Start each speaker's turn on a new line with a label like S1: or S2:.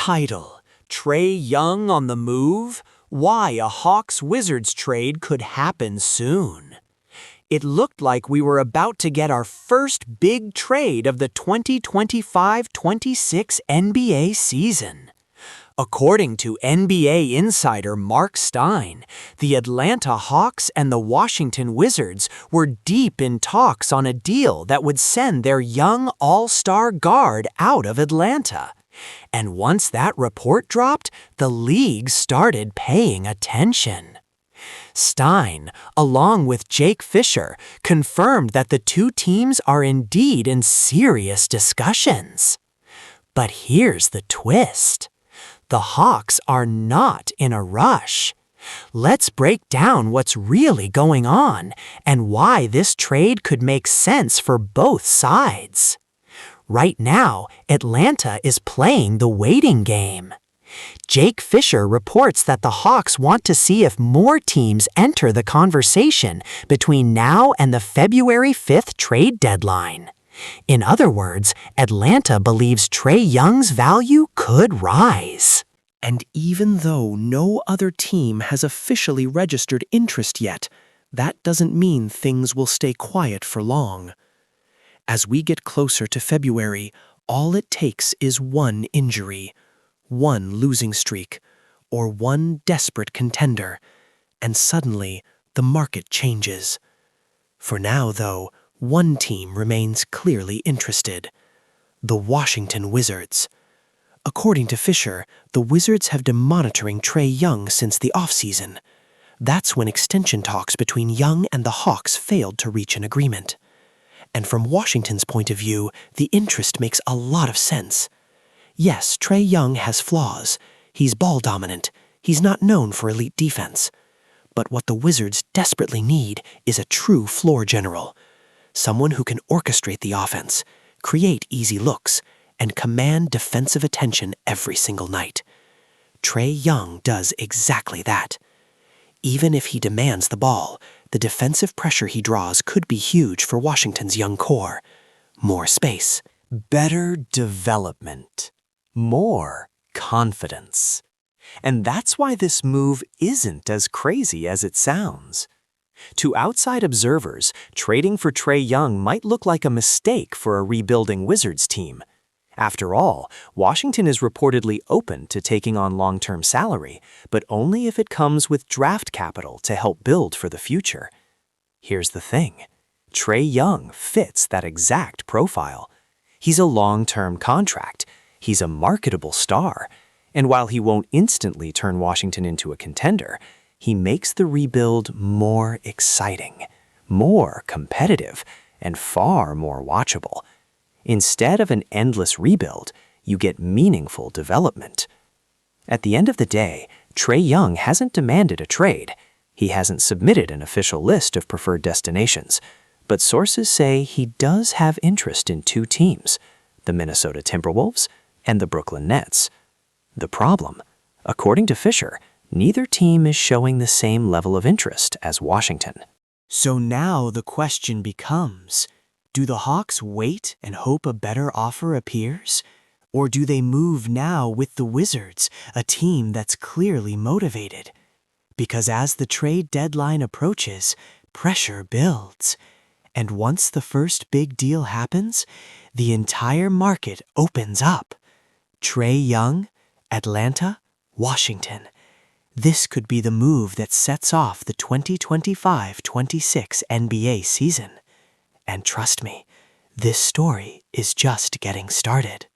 S1: Title: Trae Young on the move? Why a Hawks-Wizards trade could happen soon. It looked like we were about to get our first big trade of the 2025-26 NBA season. According to NBA insider Mark Stein, the Atlanta Hawks and the Washington Wizards were deep in talks on a deal that would send their young all-star guard out of Atlanta. And once that report dropped, the league started paying attention. Stein, along with Jake Fisher, confirmed that the two teams are indeed in serious discussions. But here's the twist. The Hawks are not in a rush. Let's break down what's really going on and why this trade could make sense for both sides. Right now, Atlanta is playing the waiting game. Jake Fisher reports that the Hawks want to see if more teams enter the conversation between now and the February 5th trade deadline. In other words, Atlanta believes Trae Young's value could rise.
S2: And even though no other team has officially registered interest yet, that doesn't mean things will stay quiet for long. As we get closer to February, all it takes is one injury, one losing streak, or one desperate contender, and suddenly the market changes. For now, though, one team remains clearly interested: the Washington Wizards. According to Fisher, the Wizards have been monitoring Trae Young since the offseason. That's when extension talks between Young and the Hawks failed to reach an agreement. And from Washington's point of view, the interest makes a lot of sense. Yes, Trae Young has flaws. He's ball-dominant. He's not known for elite defense. But what the Wizards desperately need is a true floor general. Someone who can orchestrate the offense, create easy looks, and command defensive attention every single night. Trae Young does exactly that. Even if he demands the ball, the defensive pressure he draws could be huge for Washington's young core. More space.
S1: Better development. More confidence. And that's why this move isn't as crazy as it sounds. To outside observers, trading for Trae Young might look like a mistake for a rebuilding Wizards team. After all, Washington is reportedly open to taking on long-term salary, but only if it comes with draft capital to help build for the future. Here's the thing. Trae Young fits that exact profile. He's a long-term contract. He's a marketable star. And while he won't instantly turn Washington into a contender, he makes the rebuild more exciting, more competitive, and far more watchable. Instead of an endless rebuild, you get meaningful development. At the end of the day, Trae Young hasn't demanded a trade. He hasn't submitted an official list of preferred destinations. But sources say he does have interest in two teams, the Minnesota Timberwolves and the Brooklyn Nets. The problem, according to Fisher, neither team is showing the same level of interest as Washington. So now the question becomes, do the Hawks wait and hope a better offer appears? Or do they move now with the Wizards, a team that's clearly motivated? Because as the trade deadline approaches, pressure builds. And once the first big deal happens, the entire market opens up. Trae Young, Atlanta, Washington. This could be the move that sets off the 2025-26 NBA season. And trust me, this story is just getting started.